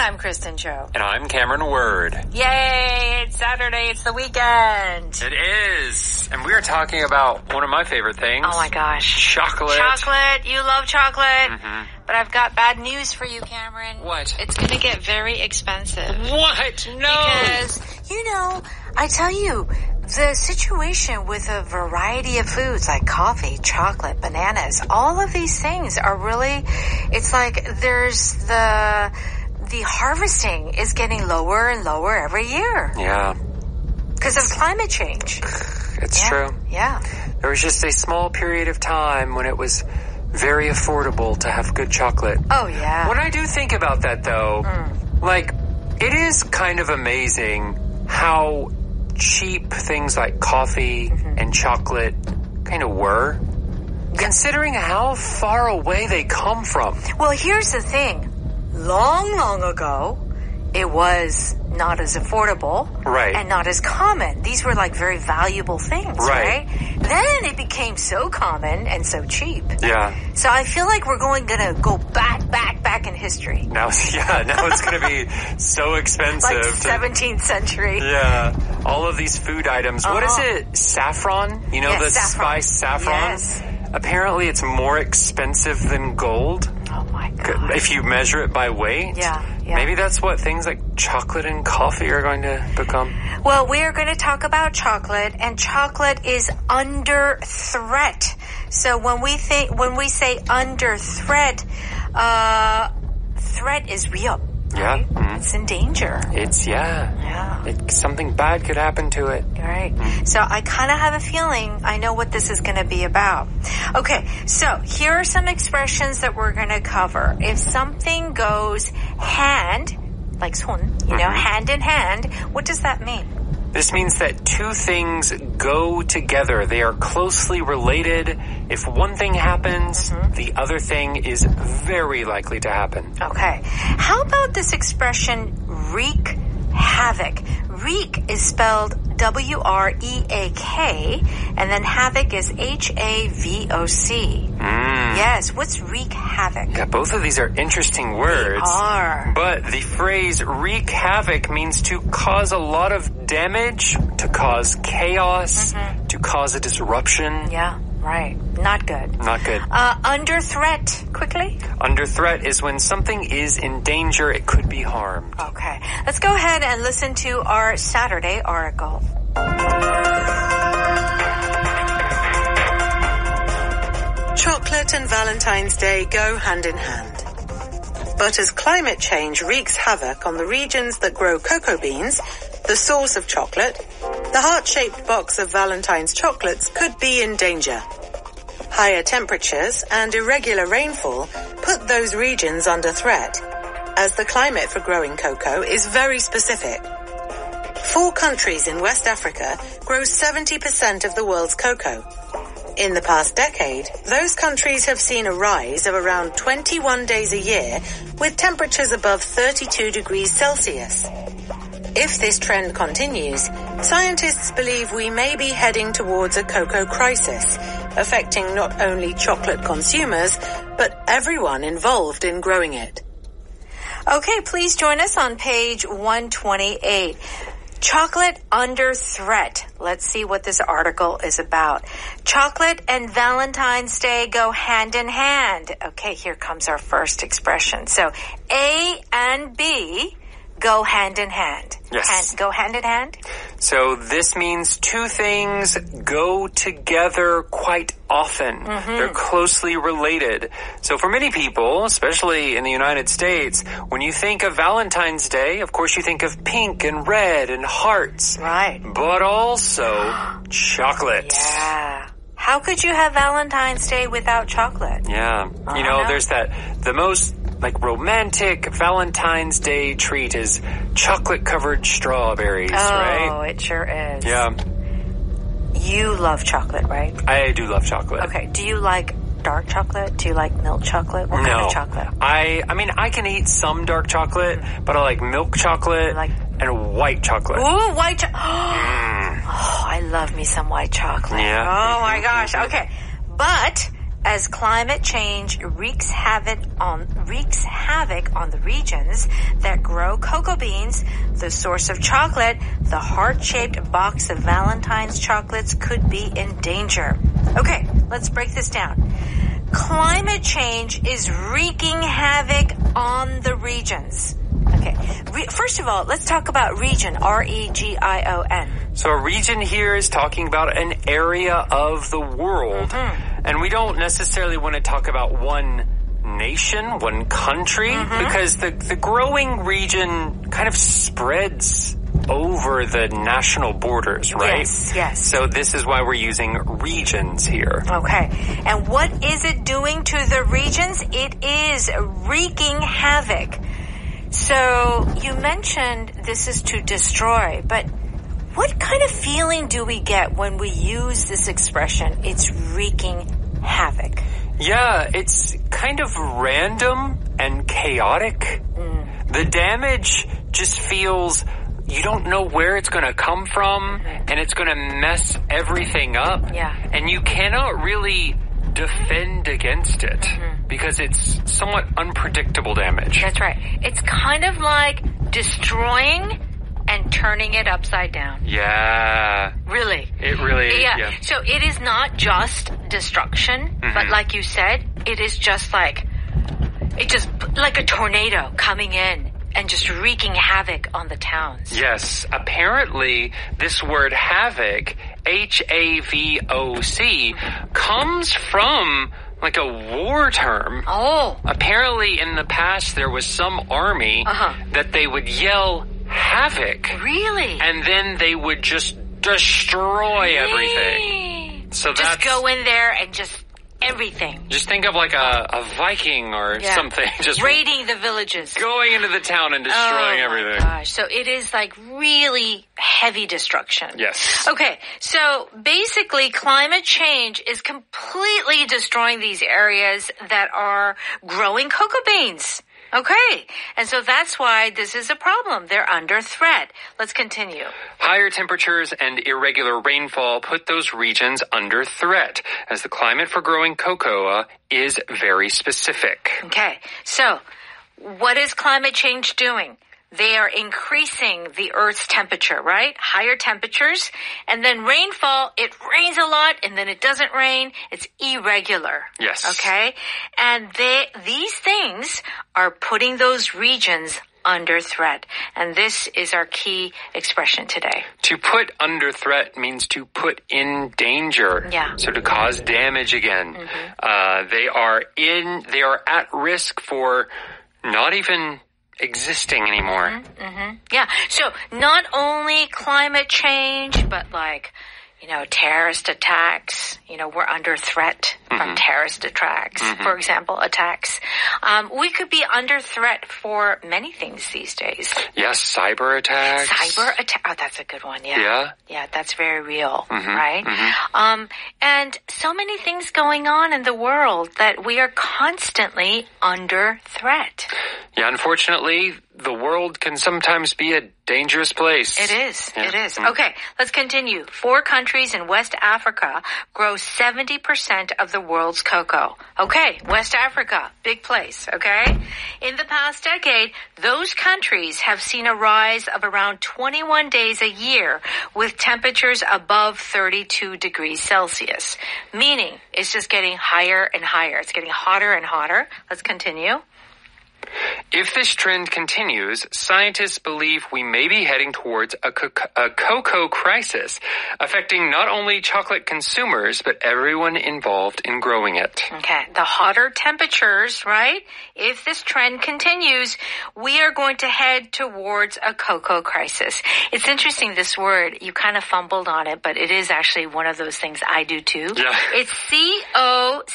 I'm Kristen Cho. And I'm Cameron Word. Yay! It's Saturday. It's the weekend. It is. And we are talking about one of my favorite things. Oh my gosh. Chocolate. Chocolate. You love chocolate. Mm-hmm. But I've got bad news for you, Cameron. What? It's going to get very expensive. What? No. Because, I tell you, the situation with a variety of foods like coffee, chocolate, bananas, all of these things are really, it's like there's the harvesting is getting lower and lower every year. Yeah. Because of climate change. It's true. Yeah. There was just a small period of time when it was very affordable to have good chocolate. Oh, yeah. When I do think about that, though, it is kind of amazing how cheap things like coffee and chocolate kind of were, considering how far away they come from. Well, here's the thing. Long ago, it was not as affordable. Right. And not as common. These were like very valuable things, right? Then it became so common and so cheap. Yeah. So I feel like we're gonna go back in history. Now it's going to be so expensive. Like 17th century. Yeah. All of these food items. What is it? Saffron? You know, the saffron. spice saffron? Yes. Apparently it's more expensive than gold. Oh my God. If you measure it by weight. Yeah. Maybe that's what things like chocolate and coffee are going to become. Well, we are going to talk about chocolate, and chocolate is under threat. So when we say under threat, threat is real. Yeah. Right? Mm-hmm. It's in danger. Something bad could happen to it. Right. So I kind of have a feeling I know what this is going to be about. Okay, so here are some expressions that we're going to cover. If something goes hand, like 손, hand in hand, what does that mean? This means that two things go together. They are closely related. If one thing happens, the other thing is very likely to happen. Okay. How about this expression, wreak havoc? Wreak is spelled W-R-E-A-K, and then havoc is H-A-V-O-C. Yes, what's wreak havoc? Yeah, both of these are interesting words. They are. But the phrase wreak havoc means to cause a lot of damage, to cause chaos, to cause a disruption. Yeah, right. Not good. Not good. Under threat, quickly. Under threat is when something is in danger, it could be harmed. Okay. Let's go ahead and listen to our Saturday article. Chocolate and Valentine's Day go hand in hand. But as climate change wreaks havoc on the regions that grow cocoa beans, the source of chocolate, the heart-shaped box of Valentine's chocolates could be in danger. Higher temperatures and irregular rainfall put those regions under threat, as the climate for growing cocoa is very specific. 4 countries in West Africa grow 70% of the world's cocoa. In the past decade, those countries have seen a rise of around 21 days a year with temperatures above 32 degrees Celsius. If this trend continues, scientists believe we may be heading towards a cocoa crisis, affecting not only chocolate consumers, but everyone involved in growing it. Okay, please join us on page 128. Chocolate under threat. Let's see what this article is about. Chocolate and Valentine's Day go hand in hand. Okay, here comes our first expression. So A and B go hand in hand. Yes. Go hand in hand? So this means two things go together quite often. They're closely related. So for many people, especially in the United States, when you think of Valentine's Day, of course you think of pink and red and hearts. Right. But also chocolate. Yeah. How could you have Valentine's Day without chocolate? Yeah. There's the most romantic Valentine's Day treat is chocolate-covered strawberries, right? Oh, it sure is. Yeah. You love chocolate, right? I do love chocolate. Okay. Do you like dark chocolate? Do you like milk chocolate? What kind of chocolate? I mean, I can eat some dark chocolate, but I like milk chocolate and white chocolate. Ooh, white chocolate. Oh, I love me some white chocolate. Yeah. Oh, my gosh. Okay. But as climate change wreaks havoc on the regions that grow cocoa beans, the source of chocolate, the heart-shaped box of Valentine's chocolates could be in danger. Okay, let's break this down. Climate change is wreaking havoc on the regions. Okay, first of all, let's talk about region, R-E-G-I-O-N. So a region here is talking about an area of the world. And we don't necessarily want to talk about one nation, one country, because the growing region kind of spreads over the national borders, right? Yes. So this is why we're using regions here. Okay. And what is it doing to the regions? It is wreaking havoc. So you mentioned this is to destroy, but what kind of feeling do we get when we use this expression, it's wreaking havoc? Yeah, it's kind of random and chaotic. The damage just feels you don't know where it's going to come from, and it's going to mess everything up. Yeah. And you cannot really defend against it because it's somewhat unpredictable damage. That's right. It's kind of like destroying and turning it upside down. Yeah. Really? It really is. Yeah. So it is not just destruction, but like you said, it is just like a tornado coming in and just wreaking havoc on the towns. Yes. Apparently, this word havoc, H-A-V-O-C, comes from like a war term. Oh. Apparently, in the past, there was some army that they would yell havoc. Really? And then they would just destroy everything. So just go in there and just everything. Just think of like a Viking or something. Just raiding the villages. Going into the town and destroying everything. Gosh. So it is like really heavy destruction. Yes. Okay. So basically climate change is completely destroying these areas that are growing cocoa beans. Okay. And so that's why this is a problem. They're under threat. Let's continue. Higher temperatures and irregular rainfall put those regions under threat, as the climate for growing cocoa is very specific. Okay. So what is climate change doing? They are increasing the Earth's temperature, right? Higher temperatures. And then rainfall, it rains a lot and then it doesn't rain. It's irregular. Yes. Okay? And these things are putting those regions under threat. And this is our key expression today. To put under threat means to put in danger. Yeah. So to cause damage again. They are at risk for not even existing anymore. Yeah. So not only climate change, but like, terrorist attacks. We're under threat from terrorist attacks, for example, attacks. We could be under threat for many things these days. Yes, cyber attacks. Oh, that's a good one. Yeah. Yeah, that's very real, right? And so many things going on in the world that we are constantly under threat. Yeah, unfortunately, the world can sometimes be a dangerous place. It is. Yeah. It is. Okay, let's continue. 4 countries in West Africa grow 70% of the world's cocoa. Okay, West Africa, big place, okay? In the past decade, those countries have seen a rise of around 21 days a year with temperatures above 32 degrees Celsius. Meaning, it's just getting higher and higher. It's getting hotter and hotter. Let's continue. If this trend continues, scientists believe we may be heading towards a cocoa crisis, affecting not only chocolate consumers, but everyone involved in growing it. Okay, the hotter temperatures, right? If this trend continues, we are going to head towards a cocoa crisis. It's interesting, this word, you kind of fumbled on it, but it is actually one of those things I do too. Yeah. It's C-O-C-O-A,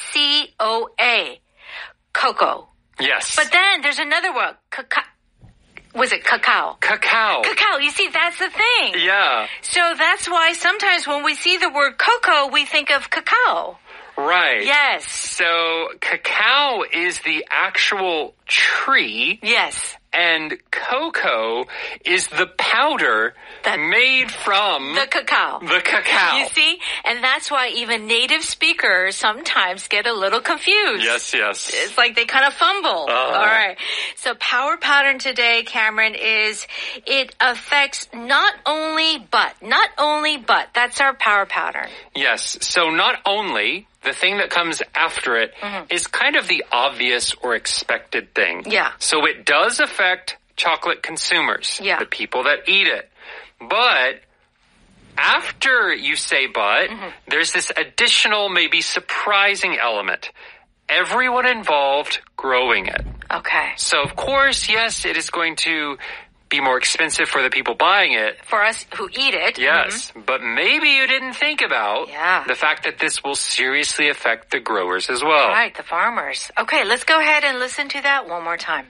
cocoa. Yes. But then there's another word. Was it cacao? Cacao. Cacao. You see, that's the thing. Yeah. So that's why sometimes when we see the word cocoa, we think of cacao. Right. Yes. So cacao is the actual tree. Yes. And cocoa is the powder made from the cacao. The cacao. You see? And that's why even native speakers sometimes get a little confused. Yes. It's like they kind of fumble. All right. So power pattern today, Cameron, is it affects not only but. That's our power pattern. Yes. So not only, the thing that comes after it is kind of the obvious or expected thing. Yeah. So it does affect chocolate consumers, the people that eat it. But after you say but, there's this additional, maybe surprising element. Everyone involved growing it. Okay. So of course, yes, it is going to be more expensive for the people buying it. For us who eat it. Yes, but maybe you didn't think about the fact that this will seriously affect the growers as well. Right, the farmers. Okay, let's go ahead and listen to that one more time.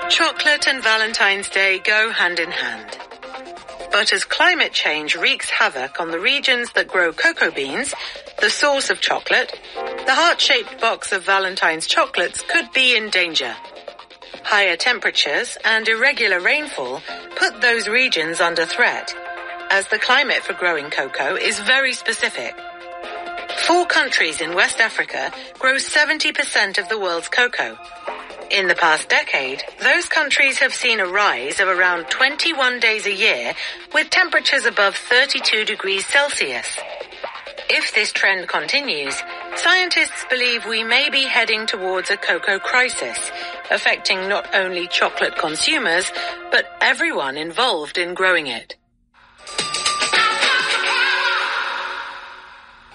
Chocolate and Valentine's Day go hand in hand. But as climate change wreaks havoc on the regions that grow cocoa beans, the source of chocolate, the heart-shaped box of Valentine's chocolates could be in danger. Higher temperatures and irregular rainfall put those regions under threat, as the climate for growing cocoa is very specific. 4 countries in West Africa grow 70% of the world's cocoa. In the past decade, those countries have seen a rise of around 21 days a year with temperatures above 32 degrees Celsius. If this trend continues, scientists believe we may be heading towards a cocoa crisis, affecting not only chocolate consumers, but everyone involved in growing it.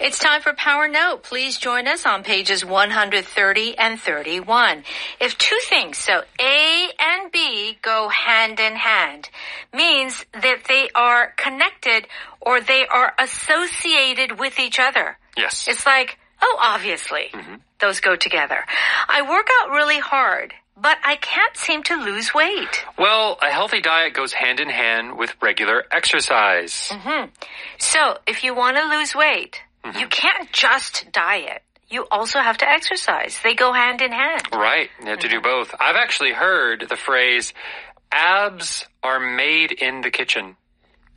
It's time for Power Note. Please join us on pages 130 and 31. If 2 things, so A and B, go hand in hand, means that they are connected or they are associated with each other. Yes. It's like, obviously, those go together. I work out really hard, but I can't seem to lose weight. Well, a healthy diet goes hand in hand with regular exercise. So if you want to lose weight, you can't just diet. You also have to exercise. They go hand in hand. Right. You have to do both. I've actually heard the phrase, abs are made in the kitchen.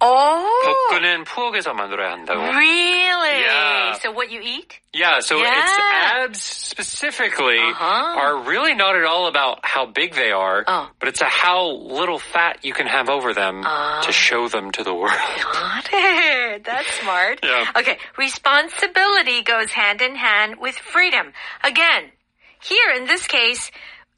Oh. 복근은 부엌에서 만들어야 한다고. Really? Yeah. So what you eat? Yeah, so it's abs specifically are really not at all about how big they are, but it's how little fat you can have over them to show them to the world. Got it. That's smart. Yeah. Okay, responsibility goes hand in hand with freedom. Again, here in this case,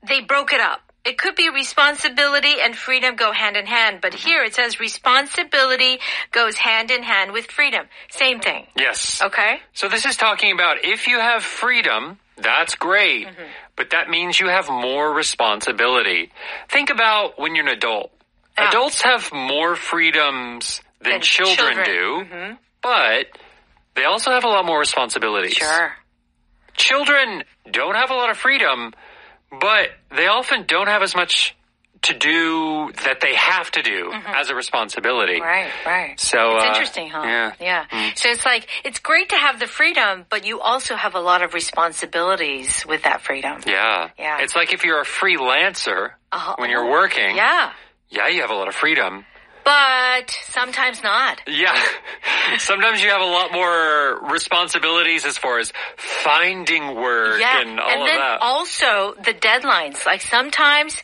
they broke it up. It could be responsibility and freedom go hand in hand, but here it says responsibility goes hand in hand with freedom. Same thing. Yes. Okay? So this is talking about if you have freedom, that's great, but that means you have more responsibility. Think about when you're an adult. Adults have more freedoms than children do, but they also have a lot more responsibilities. Sure. Children don't have a lot of freedom, but they often don't have as much to do that they have to do as a responsibility. Right. So it's interesting, huh? Yeah. So it's like, it's great to have the freedom, but you also have a lot of responsibilities with that freedom. Yeah. It's like if you're a freelancer when you're working. Yeah, you have a lot of freedom. but sometimes not. Yeah. Sometimes you have a lot more responsibilities as far as finding work and all of that. And then also the deadlines. Like sometimes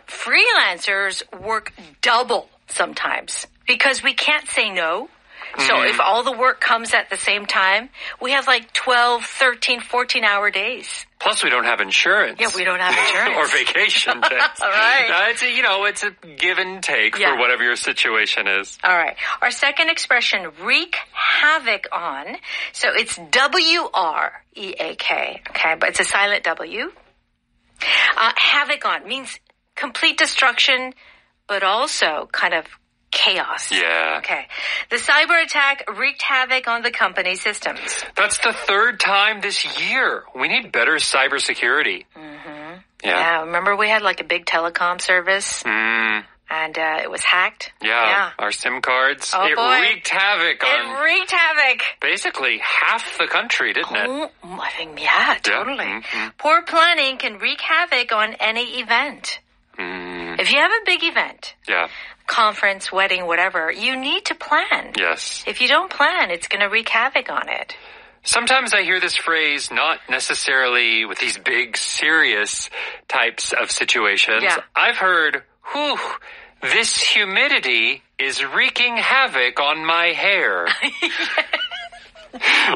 freelancers work double sometimes because we can't say no. So if all the work comes at the same time, we have like 12, 13, 14-hour days. Plus, we don't have insurance. Yeah, we don't have insurance. Or vacation days. All right. It's a give and take for whatever your situation is. All right. Our second expression, wreak havoc on. So it's W-R-E-A-K. Okay, but it's a silent W. Havoc on means complete destruction, but also kind of chaos. Yeah. Okay. The cyber attack wreaked havoc on the company systems. That's the third time this year. We need better cybersecurity. Yeah. Remember we had like a big telecom service? And it was hacked. Yeah. Our SIM cards. Oh, it boy. wreaked havoc on It wreaked havoc. basically half the country, didn't it? Oh, I think, yeah, totally. Mm-hmm. Poor planning can wreak havoc on any event. If you have a big event, conference, wedding, whatever, you need to plan. Yes. If you don't plan, it's going to wreak havoc on it. Sometimes I hear this phrase not necessarily with these big, serious types of situations. Yeah. I've heard, whew, this humidity is wreaking havoc on my hair.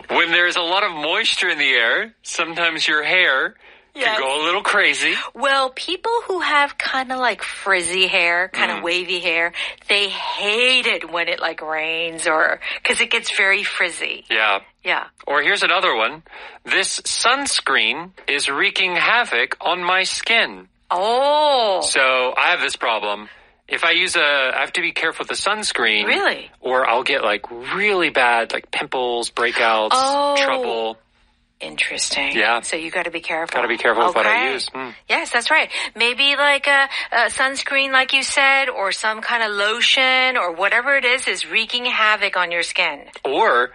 When there's a lot of moisture in the air, sometimes your hair can go a little crazy. Well, people who have kind of like frizzy hair, kind of wavy hair, they hate it when it like rains or because it gets very frizzy. Yeah. Yeah. Or here's another one. This sunscreen is wreaking havoc on my skin. Oh. So I have this problem. If I have to be careful with the sunscreen. Really? Or I'll get like really bad like pimples, breakouts, trouble. Interesting. Yeah. So you got to be careful. Got to be careful with what I use. Yes, that's right. Maybe like a sunscreen, like you said, or some kind of lotion or whatever it is wreaking havoc on your skin. Or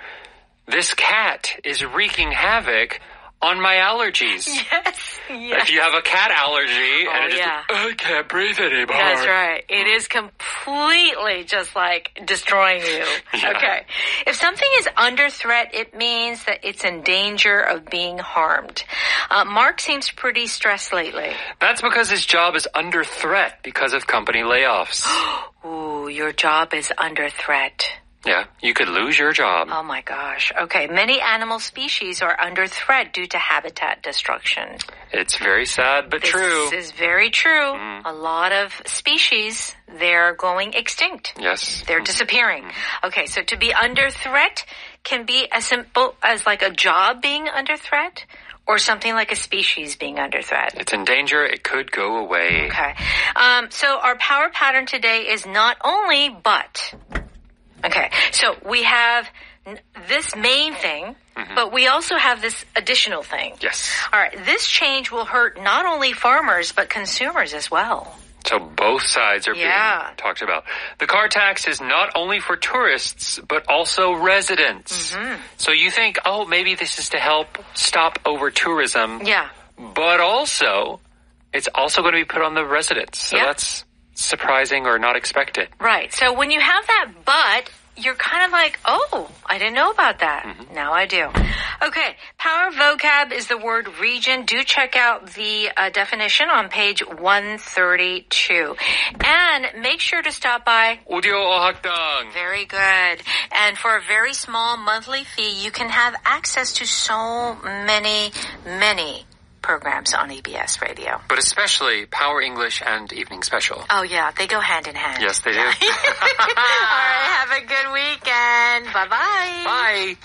this cat is wreaking havoc on my allergies. Yes. If you have a cat allergy and I can't breathe anymore. That's right. It is completely just like destroying you. Yeah. Okay. If something is under threat, it means that it's in danger of being harmed. Mark seems pretty stressed lately. That's because his job is under threat because of company layoffs. Ooh, your job is under threat. Yeah, you could lose your job. Oh my gosh. Okay, many animal species are under threat due to habitat destruction. It's very sad, but true. This is very true. A lot of species, they're going extinct. Yes. They're disappearing. Okay, so to be under threat can be as simple as like a job being under threat or something like a species being under threat. It's in danger. It could go away. Okay. So our power pattern today is not only but. Okay, so we have this main thing, but we also have this additional thing. Yes. All right, this change will hurt not only farmers, but consumers as well. So both sides are being talked about. The car tax is not only for tourists, but also residents. So you think, oh, maybe this is to help stop over-tourism. Yeah. But also, it's also going to be put on the residents. So that's surprising or not expected. Right. So when you have that but, you're kind of like, oh, I didn't know about that. Now I do. Okay. Power vocab is the word region. Do check out the definition on page 132. And make sure to stop by 오디오 어학당. Very good. And for a very small monthly fee, you can have access to so many programs on EBS Radio. But especially Power English and Evening Special. Oh, yeah. They go hand in hand. Yes, they do. All right. Have a good weekend. Bye-bye. Bye.